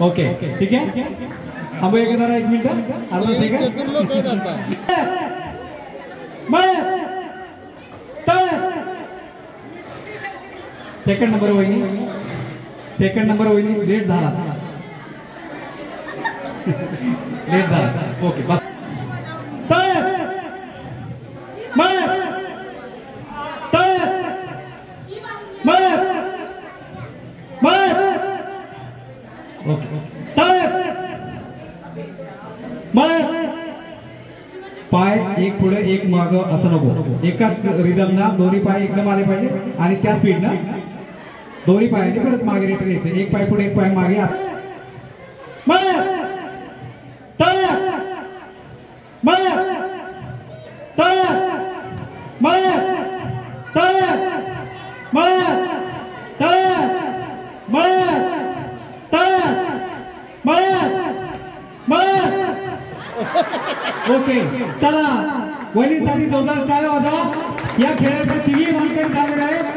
okay ठीक आहे थांबूया जरा 1 मिनिट अर्धा सेकंड नंबर वहिनी सेकंड नंबर वहिनी लेट झाला ओके बस पाय एक पुढे एक माग असं नको एकाच रिदमना दोन्ही पाय एकदम आले पाहिजे आणि त्या स्पीडना दोन्ही पायाने परत मागे रिटर्न यायचं एक पाय पुढे एक पाय मागे ओके चला वहिनीसाठी जोरदार टाळ्या वाजवा या खेळाचे तिघी मानकरी झालेले आहेत